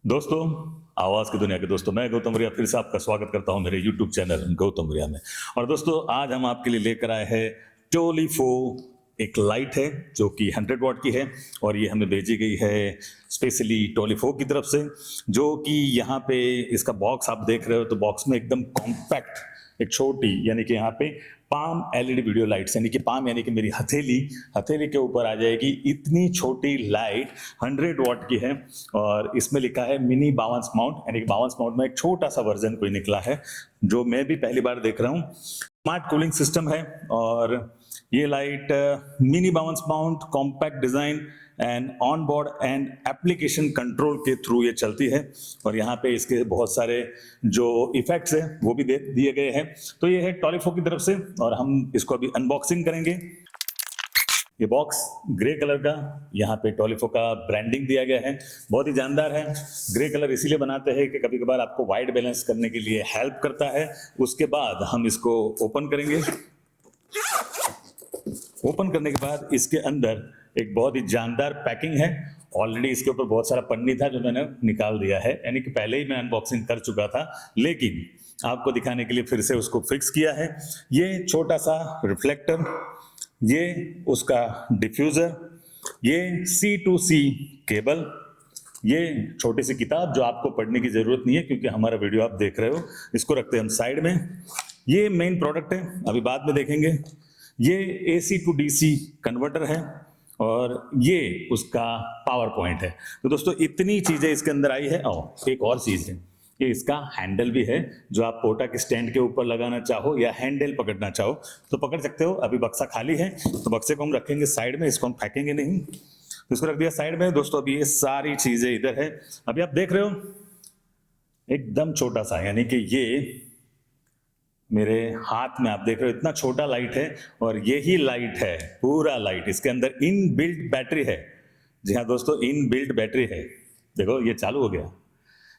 दोस्तों, आवाज की दुनिया के दोस्तों, मैं गौतम रिया फिर से आपका स्वागत करता हूं मेरे यूट्यूब चैनल गौतम रिया में। और दोस्तों, आज हम आपके लिए लेकर आए हैं टोलीफो। एक लाइट है जो कि 100 वॉट की है और ये हमें भेजी गई है स्पेशली टोलीफो की तरफ से। जो कि यहाँ पे इसका बॉक्स आप देख रहे हो, तो बॉक्स में एकदम कॉम्पैक्ट एक छोटी, यानी कि यहाँ पे पाम एलईडी वीडियो लाइट्स, यानी कि पाम यानी कि मेरी हथेली हथेली के ऊपर आ जाएगी इतनी छोटी लाइट 100 वॉट की है। और इसमें लिखा है मिनी बावंस माउंट, यानी कि बावंस माउंट में एक छोटा सा वर्जन कोई निकला है जो मैं भी पहली बार देख रहा हूँ। स्मार्ट कूलिंग सिस्टम है और ये light mini bounce mount, compact design and on board and application control के थ्रू ये चलती है। और यहाँ पे इसके बहुत सारे जो इफेक्ट्स है वो भी दे दिए गए हैं। तो ये है टोलीफो की तरफ से और हम इसको अभी अनबॉक्सिंग करेंगे। ये बॉक्स ग्रे कलर का, यहाँ पे टोलीफो का ब्रांडिंग दिया गया है, बहुत ही जानदार है। ग्रे कलर इसीलिए बनाते हैं कि कभी कभार आपको वाइट बैलेंस करने के लिए हेल्प करता है। उसके बाद हम इसको ओपन करेंगे। ओपन करने के बाद इसके अंदर एक बहुत ही जानदार पैकिंग है। ऑलरेडी इसके ऊपर बहुत सारा पन्नी था जो मैंने निकाल दिया है, यानी कि पहले ही मैं अनबॉक्सिंग कर चुका था, लेकिन आपको दिखाने के लिए फिर से उसको फिक्स किया है। ये छोटा सा रिफ्लेक्टर, ये उसका डिफ्यूजर, ये C2C केबल, ये छोटी सी किताब जो आपको पढ़ने की जरूरत नहीं है क्योंकि हमारा वीडियो आप देख रहे हो। इसको रखते हैं हम साइड में। ये मेन प्रोडक्ट है, अभी बाद में देखेंगे। ये AC टू DC कन्वर्टर है और ये उसका पावर पॉइंट है। तो दोस्तों, इतनी चीजें इसके अंदर आई है। और एक और चीज है, ये इसका हैंडल भी है, जो आप पोटा के स्टैंड के ऊपर लगाना चाहो या हैंडल पकड़ना चाहो तो पकड़ सकते हो। अभी बक्सा खाली है तो बक्से को हम रखेंगे साइड में, इसको हम फेंकेंगे नहीं, तो इसको रख दिया साइड में। दोस्तों, अभी ये सारी चीजें इधर है। अभी आप देख रहे हो एकदम छोटा सा, यानी कि ये मेरे हाथ में आप देख रहे हो इतना छोटा लाइट है और यही लाइट है पूरा लाइट। इसके अंदर इन बिल्ट बैटरी है। जी हाँ दोस्तों, इन बिल्ट बैटरी है। देखो ये चालू हो गया,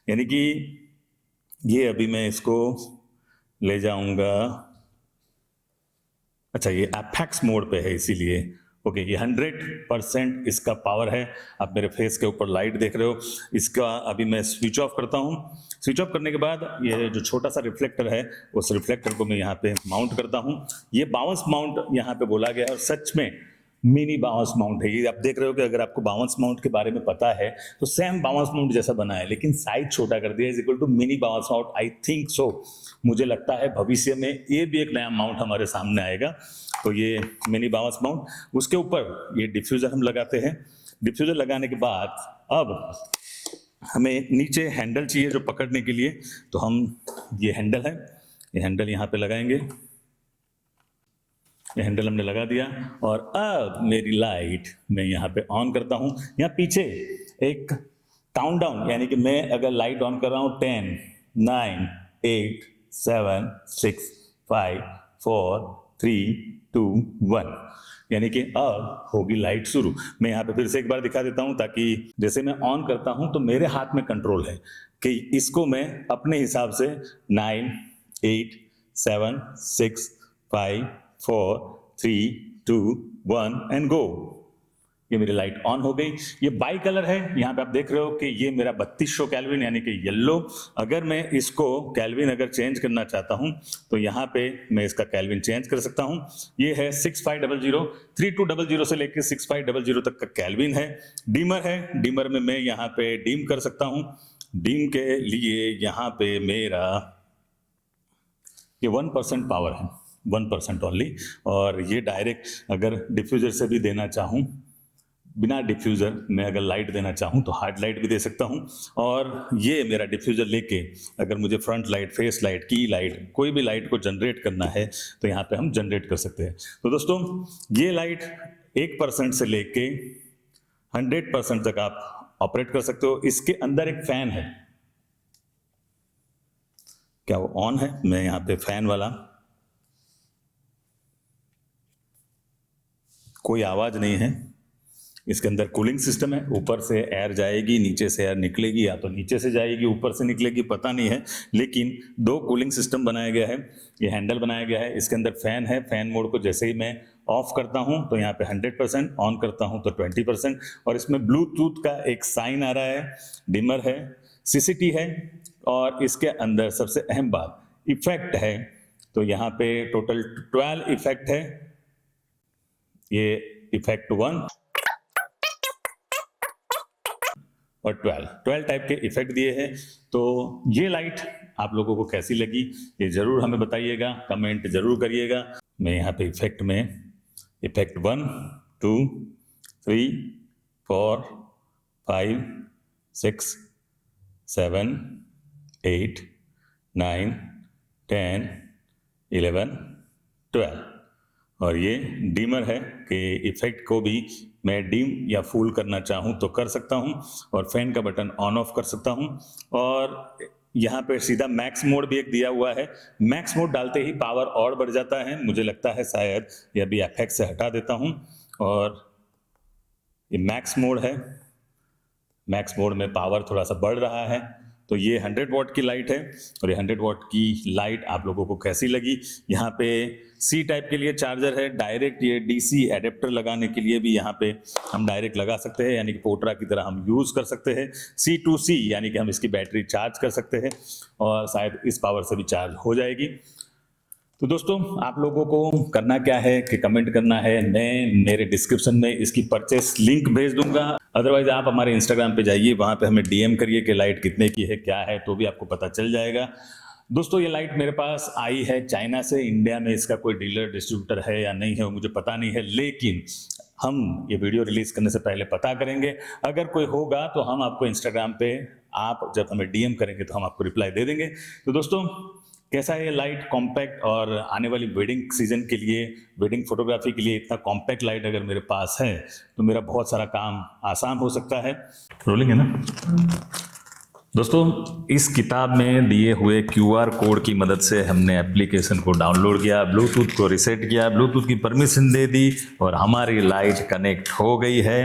यानी कि ये अभी मैं इसको ले जाऊंगा। अच्छा, ये एफएक्स मोड पे है इसीलिए। ओके, ये 100% इसका पावर है। आप मेरे फेस के ऊपर लाइट देख रहे हो। इसका अभी मैं स्विच ऑफ करता हूँ। स्विच ऑफ करने के बाद ये जो छोटा सा रिफ्लेक्टर है, उस रिफ्लेक्टर को मैं यहाँ पे माउंट करता हूँ। ये बाउंस माउंट यहाँ पे बोला गया है और सच में मिनी बाउंस माउंट है। ये आप देख रहे हो कि अगर आपको बाउंस माउंट के बारे में पता है तो सेम बाउंस माउंट जैसा बना है, लेकिन साइज छोटा कर दिया, is equal to mini bounce mount. I think so, मुझे लगता है भविष्य में ये भी एक नया माउंट हमारे सामने आएगा। तो ये मिनी बाउंस माउंट, उसके ऊपर ये डिफ्यूजर हम लगाते हैं। डिफ्यूजर लगाने के बाद अब हमें नीचे हैंडल चाहिए जो पकड़ने के लिए, तो हम ये हैंडल है, ये हैंडल यहाँ पे लगाएंगे। ये हैंडल हमने लगा दिया और अब मेरी लाइट मैं यहाँ पे ऑन करता हूँ। यहाँ पीछे एक काउंटडाउन, यानी कि मैं अगर लाइट ऑन कर रहा हूँ 10, 9, 8, 7, 6, 5, 4, 3, 2, 1, यानी कि अब होगी लाइट शुरू। मैं यहाँ पे फिर से एक बार दिखा देता हूँ ताकि जैसे मैं ऑन करता हूँ तो मेरे हाथ में कंट्रोल है कि इसको मैं अपने हिसाब से 9, 8, 7, 6, 5, 4, 3, 2, 1 एंड गो। ये मेरी लाइट ऑन हो गई। ये बाई कलर है, यहाँ पे आप देख रहे हो कि ये मेरा 3200 केल्विन यानी कि येलो। अगर मैं इसको केल्विन अगर चेंज करना चाहता हूँ तो यहाँ पे मैं इसका केल्विन चेंज कर सकता हूँ। ये है 6500, 3200 से लेकर 6500 तक का केल्विन है। डीमर है, डीमर में मैं यहाँ पे डीम कर सकता हूँ। डीम के लिए यहाँ पे मेरा ये 1% पावर है, 1% ओनली। और ये डायरेक्ट अगर डिफ्यूजर से भी देना चाहूँ, बिना डिफ्यूजर मैं अगर लाइट देना चाहूँ तो हार्ड लाइट भी दे सकता हूँ। और ये मेरा डिफ्यूजर लेके अगर मुझे फ्रंट लाइट, फेस लाइट, की लाइट, कोई भी लाइट को जनरेट करना है तो यहाँ पे हम जनरेट कर सकते हैं। तो दोस्तों, ये लाइट 1% से लेके 100% तक आप ऑपरेट कर सकते हो। इसके अंदर एक फैन है, क्या वो ऑन है? मैं यहाँ पे फैन वाला, कोई आवाज नहीं है। इसके अंदर कूलिंग सिस्टम है, ऊपर से एयर जाएगी, नीचे से एयर निकलेगी, या तो नीचे से जाएगी ऊपर से निकलेगी, पता नहीं है, लेकिन दो कूलिंग सिस्टम बनाया गया है। ये हैंडल बनाया गया है, इसके अंदर फैन है। फैन मोड को जैसे ही मैं ऑफ करता हूं तो यहाँ पे 100%, ऑन करता हूं तो 20%। और इसमें ब्लूटूथ का एक साइन आ रहा है, डिमर है, सीसीटी है और इसके अंदर सबसे अहम बात इफेक्ट है। तो यहाँ पे टोटल 12 इफेक्ट है। ये इफेक्ट 1 और 12 टाइप के इफेक्ट दिए हैं। तो ये लाइट आप लोगों को कैसी लगी ये जरूर हमें बताइएगा, कमेंट जरूर करिएगा। मैं यहाँ पे इफेक्ट में इफेक्ट 1 2 3 4 5 6 7 8 9 10 11 12 और ये डिमर है कि इफेक्ट को भी मैं डिम या फुल करना चाहूँ तो कर सकता हूँ और फैन का बटन ऑन ऑफ कर सकता हूँ। और यहाँ पे सीधा मैक्स मोड भी एक दिया हुआ है। मैक्स मोड डालते ही पावर और बढ़ जाता है। मुझे लगता है शायद ये अभी एफएक्स से हटा देता हूँ और ये मैक्स मोड है। मैक्स मोड में पावर थोड़ा सा बढ़ रहा है। तो ये 100 वॉट की लाइट है और ये 100 वॉट की लाइट आप लोगों को कैसी लगी। यहाँ पे सी टाइप के लिए चार्जर है, डायरेक्ट ये डीसी एडेप्टर लगाने के लिए भी यहाँ पे हम डायरेक्ट लगा सकते हैं, यानी कि पोटरा की तरह हम यूज़ कर सकते हैं। C2C यानी कि हम इसकी बैटरी चार्ज कर सकते हैं और शायद इस पावर से भी चार्ज हो जाएगी। तो दोस्तों आप लोगों को करना क्या है कि कमेंट करना है। मैं मेरे डिस्क्रिप्शन में इसकी परचेस लिंक भेज दूंगा। अदरवाइज आप हमारे इंस्टाग्राम पे जाइए, वहाँ पे हमें डीएम करिए कि लाइट कितने की है क्या है, तो भी आपको पता चल जाएगा। दोस्तों ये लाइट मेरे पास आई है चाइना से। इंडिया में इसका कोई डीलर डिस्ट्रीब्यूटर है या नहीं है वो मुझे पता नहीं है, लेकिन हम ये वीडियो रिलीज करने से पहले पता करेंगे। अगर कोई होगा तो हम आपको इंस्टाग्राम पे आप जब हमें डीएम करेंगे तो हम आपको रिप्लाई दे देंगे। तो दोस्तों कैसा है ये लाइट कॉम्पैक्ट, और आने वाली वेडिंग सीजन के लिए, वेडिंग फोटोग्राफी के लिए इतना कॉम्पैक्ट लाइट अगर मेरे पास है तो मेरा बहुत सारा काम आसान हो सकता है। रोलिंग है ना दोस्तों। इस किताब में दिए हुए QR कोड की मदद से हमने एप्लीकेशन को डाउनलोड किया, ब्लूटूथ को रीसेट किया, ब्लूटूथ की परमिशन दे दी और हमारी लाइट कनेक्ट हो गई है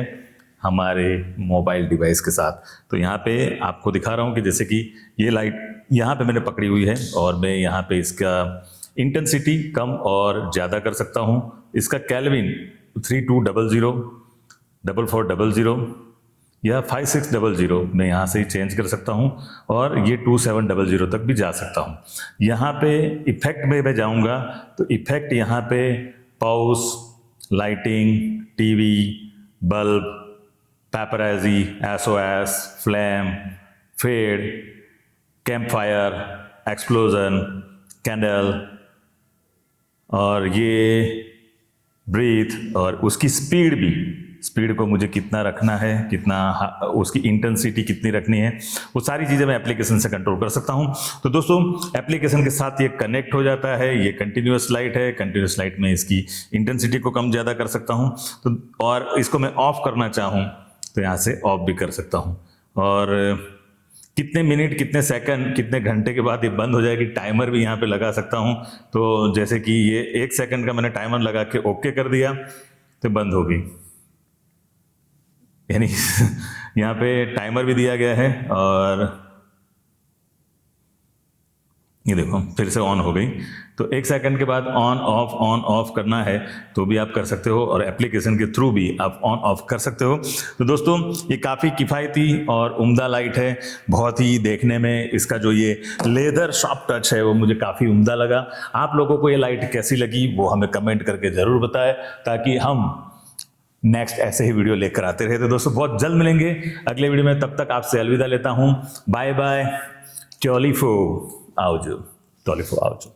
हमारे मोबाइल डिवाइस के साथ। तो यहाँ पे आपको दिखा रहा हूँ कि जैसे कि ये लाइट यहाँ पे मैंने पकड़ी हुई है और मैं यहाँ पे इसका इंटेंसिटी कम और ज़्यादा कर सकता हूँ। इसका कैल्विन 3200, 4400 या 5600 मैं यहाँ से ही चेंज कर सकता हूँ और ये 2700 तक भी जा सकता हूँ। यहाँ पे इफेक्ट में मैं जाऊँगा तो इफेक्ट यहाँ पे pause, lighting, TV, bulb, paparazzi, SOS, flame, fade, campfire, explosion, candle और ये ब्रीथ और उसकी स्पीड भी, स्पीड को मुझे कितना रखना है, कितना उसकी इंटेंसिटी कितनी रखनी है, वो सारी चीज़ें मैं एप्लीकेशन से कंट्रोल कर सकता हूं। तो दोस्तों एप्लीकेशन के साथ ये कनेक्ट हो जाता है। ये कंटिन्यूअस लाइट है, कंटिन्यूअस लाइट में इसकी इंटेंसिटी को कम ज़्यादा कर सकता हूं। तो और इसको मैं ऑफ करना चाहूँ तो यहाँ से ऑफ भी कर सकता हूँ और कितने मिनट, कितने सेकंड, कितने घंटे के बाद ये बंद हो जाएगी, टाइमर भी यहाँ पे लगा सकता हूँ। तो जैसे कि ये 1 सेकंड का मैंने टाइमर लगा के ओके कर दिया तो बंद हो गई, यानी यहाँ पे टाइमर भी दिया गया है और ये देखो फिर से ऑन हो गई। तो 1 सेकंड के बाद ऑन ऑफ करना है तो भी आप कर सकते हो और एप्लीकेशन के थ्रू भी आप ऑन ऑफ कर सकते हो। तो दोस्तों ये काफ़ी किफ़ायती और उम्दा लाइट है। बहुत ही देखने में इसका जो ये लेदर सॉफ्ट टच है वो मुझे काफ़ी उम्दा लगा। आप लोगों को ये लाइट कैसी लगी वो हमें कमेंट करके ज़रूर बताएं ताकि हम नेक्स्ट ऐसे ही वीडियो लेकर आते रहे। तो दोस्तों बहुत जल्द मिलेंगे अगले वीडियो में, तब तक आपसे अलविदा लेता हूँ। बाय बाय, टॉलीफो आवजो, टॉलीफो आवजो।